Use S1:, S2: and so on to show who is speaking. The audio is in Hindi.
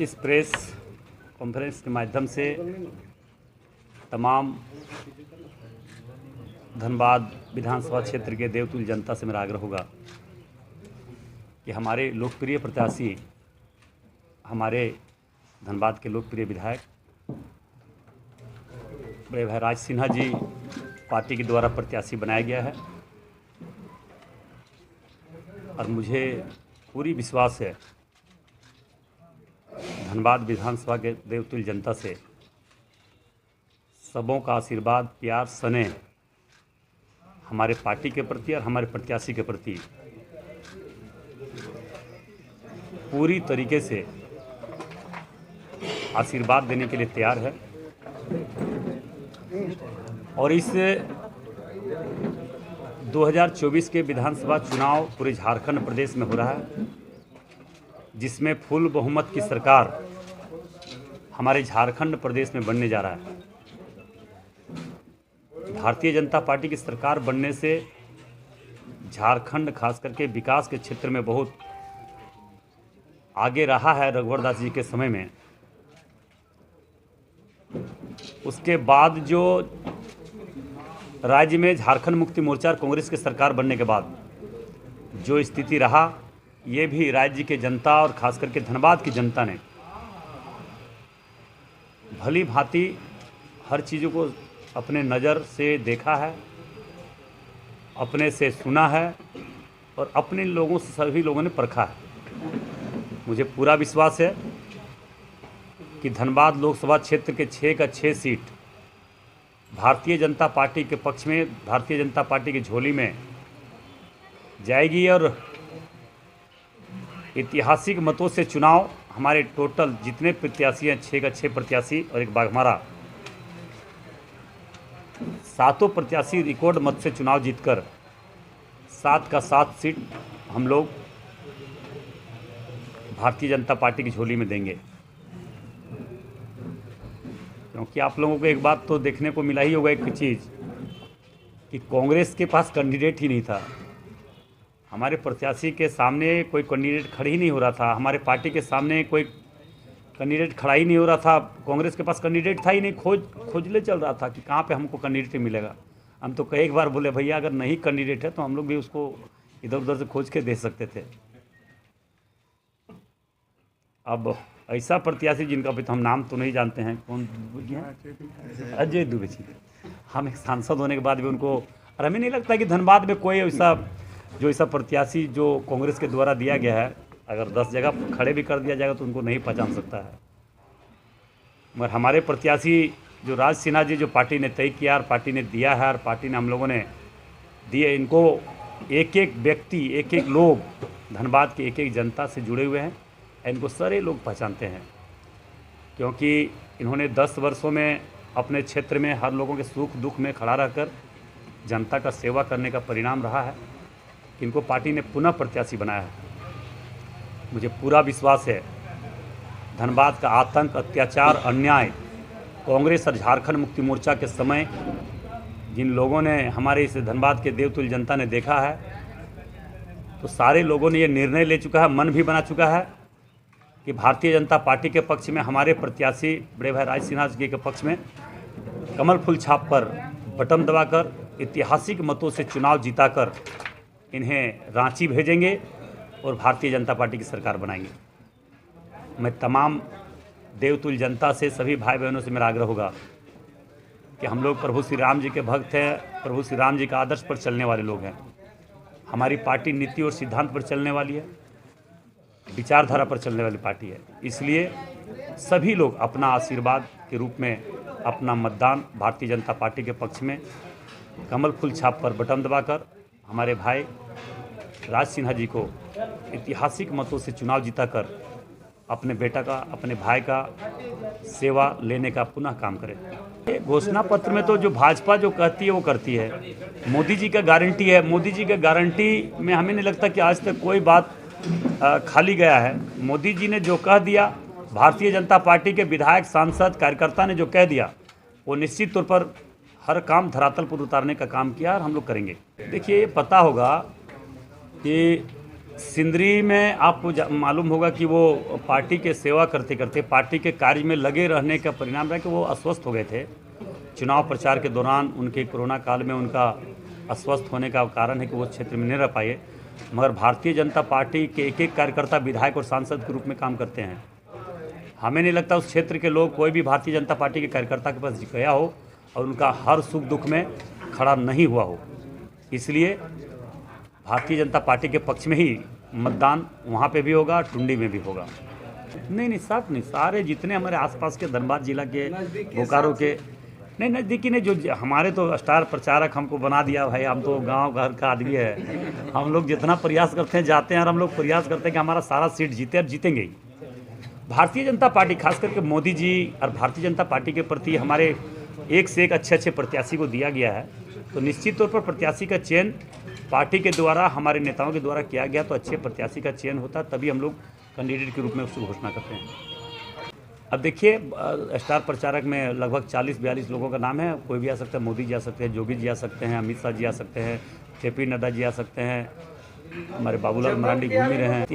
S1: इस प्रेस कॉन्फ्रेंस के माध्यम से तमाम धनबाद विधानसभा क्षेत्र के देवतुल्य जनता से मेरा आग्रह होगा कि हमारे लोकप्रिय प्रत्याशी, हमारे धनबाद के लोकप्रिय विधायक बड़े भाई राज सिन्हा जी पार्टी के द्वारा प्रत्याशी बनाया गया है और मुझे पूरी विश्वास है धनबाद विधानसभा के देवतुल्य जनता से सबों का आशीर्वाद, प्यार, स्नेह हमारे पार्टी के प्रति और हमारे प्रत्याशी के प्रति पूरी तरीके से आशीर्वाद देने के लिए तैयार है। और इस 2024 के विधानसभा चुनाव पूरे झारखंड प्रदेश में हो रहा है, जिसमें फुल बहुमत की सरकार हमारे झारखंड प्रदेश में बनने जा रहा है। भारतीय जनता पार्टी की सरकार बनने से झारखंड खास करके विकास के क्षेत्र में बहुत आगे रहा है। रघुवर दास जी के समय में, उसके बाद जो राज्य में झारखंड मुक्ति मोर्चा और कांग्रेस की सरकार बनने के बाद जो स्थिति रहा, ये भी राज्य के जनता और खास करके धनबाद की जनता ने भली भांति हर चीज़ों को अपने नज़र से देखा है, अपने से सुना है और अपने लोगों से सभी लोगों ने परखा है। मुझे पूरा विश्वास है कि धनबाद लोकसभा क्षेत्र के 6 का 6 सीट भारतीय जनता पार्टी के पक्ष में, भारतीय जनता पार्टी की झोली में जाएगी और ऐतिहासिक मतों से चुनाव हमारे टोटल जितने प्रत्याशी हैं, 6 का 6 प्रत्याशी और एक बाघमारा, 7 प्रत्याशी रिकॉर्ड मत से चुनाव जीतकर 7 का 7 सीट हम लोग भारतीय जनता पार्टी की झोली में देंगे। क्योंकि आप लोगों को एक बात तो देखने को मिला ही होगा, एक चीज़ कि कांग्रेस के पास कैंडिडेट ही नहीं था। हमारे प्रत्याशी के सामने कोई कैंडिडेट खड़ा ही नहीं हो रहा था, हमारे पार्टी के सामने कोई कैंडिडेट खड़ा ही नहीं हो रहा था। कांग्रेस के पास कैंडिडेट था ही नहीं, खोजले चल रहा था कि कहाँ पे हमको कैंडिडेट मिलेगा। हम तो कई बार बोले भैया अगर नहीं कैंडिडेट है तो हम लोग भी उसको इधर उधर से खोज के दे सकते थे। अब ऐसा प्रत्याशी जिनका भी तो हम नाम तो नहीं जानते हैं, कौन है, अजय दुबे जी, हम एक सांसद होने के बाद भी उनको, और हमें नहीं लगता कि धनबाद में कोई ऐसा प्रत्याशी जो कांग्रेस के द्वारा दिया गया है, अगर 10 जगह खड़े भी कर दिया जाएगा तो उनको नहीं पहचान सकता है। मगर हमारे प्रत्याशी जो राज सिन्हा जी, जो पार्टी ने तय किया और पार्टी ने दिया है और पार्टी ने हम लोगों ने दिए, इनको एक एक व्यक्ति, एक एक लोग धनबाद के एक एक जनता से जुड़े हुए हैं। इनको सारे लोग पहचानते हैं क्योंकि इन्होंने 10 वर्षों में अपने क्षेत्र में हर लोगों के सुख दुख में खड़ा रहकर जनता का सेवा करने का परिणाम रहा है कि इनको पार्टी ने पुनः प्रत्याशी बनाया है। मुझे पूरा विश्वास है धनबाद का आतंक, अत्याचार, अन्याय कांग्रेस और झारखंड मुक्ति मोर्चा के समय जिन लोगों ने हमारे इस धनबाद के देवतुल्य जनता ने देखा है, तो सारे लोगों ने ये निर्णय ले चुका है, मन भी बना चुका है कि भारतीय जनता पार्टी के पक्ष में हमारे प्रत्याशी बड़े भाई राज सिन्हा जी के पक्ष में कमल फूल छाप पर बटन दबाकर ऐतिहासिक मतों से चुनाव जीताकर इन्हें रांची भेजेंगे और भारतीय जनता पार्टी की सरकार बनाएंगे। मैं तमाम देवतुल्य जनता से, सभी भाई बहनों से मेरा आग्रह होगा कि हम लोग प्रभु श्री राम जी के भक्त हैं, प्रभु श्री राम जी का आदर्श पर चलने वाले लोग हैं। हमारी पार्टी नीति और सिद्धांत पर चलने वाली है, विचारधारा पर चलने वाली पार्टी है। इसलिए सभी लोग अपना आशीर्वाद के रूप में अपना मतदान भारतीय जनता पार्टी के पक्ष में कमल फूल छाप पर बटन दबाकर हमारे भाई राज सिन्हा जी को ऐतिहासिक मतों से चुनाव जीताकर अपने बेटा का, अपने भाई का सेवा लेने का पुनः काम करें। घोषणा पत्र में तो जो भाजपा जो कहती है वो करती है। मोदी जी का गारंटी है, मोदी जी का गारंटी में हमें नहीं लगता कि आज तक कोई बात खाली गया है। मोदी जी ने जो कह दिया, भारतीय जनता पार्टी के विधायक, सांसद, कार्यकर्ता ने जो कह दिया, वो निश्चित तौर पर हर काम धरातल पर उतारने का काम किया और हम लोग करेंगे। देखिए, ये पता होगा कि सिंदरी में आपको मालूम होगा कि वो पार्टी के सेवा करते करते पार्टी के कार्य में लगे रहने का परिणाम रहा कि वो अस्वस्थ हो गए थे। चुनाव प्रचार के दौरान उनके कोरोना काल में उनका अस्वस्थ होने का कारण है कि वो क्षेत्र में नहीं रह पाए। मगर भारतीय जनता पार्टी के एक एक कार्यकर्ता विधायक और सांसद के रूप में काम करते हैं। हमें नहीं लगता उस क्षेत्र के लोग कोई भी भारतीय जनता पार्टी के कार्यकर्ता के पास गया हो और उनका हर सुख दुख में खड़ा नहीं हुआ हो। इसलिए भारतीय जनता पार्टी के पक्ष में ही मतदान वहाँ पे भी होगा, टुंडी में भी होगा। नहीं, सब नहीं, सारे जितने हमारे आसपास के धनबाद जिला के, बोकारो के, नहीं नज़दीकी ने, जो हमारे तो स्टार प्रचारक हमको बना दिया भाई। हम तो गांव घर का आदमी है। हम लोग जितना प्रयास करते हैं, जाते हैं और हम लोग प्रयास करते हैं कि हमारा सारा सीट जीते और जीतेंगे ही। भारतीय जनता पार्टी, खास करके मोदी जी और भारतीय जनता पार्टी के प्रति हमारे एक से एक अच्छे प्रत्याशी को दिया गया है। तो निश्चित तौर पर प्रत्याशी का चयन पार्टी के द्वारा, हमारे नेताओं के द्वारा किया गया। तो अच्छे प्रत्याशी का चयन होता तभी हम लोग कैंडिडेट के रूप में उसकी घोषणा करते हैं। अब देखिए, स्टार प्रचारक में लगभग 40-42 लोगों का नाम है। कोई भी आ सकता है, मोदी जी आ सकते हैं, योगी जी आ सकते हैं, अमित शाह जी आ सकते हैं, JP नड्डा जी आ सकते हैं, हमारे बाबूलाल मरांडी घूम ही रहे हैं।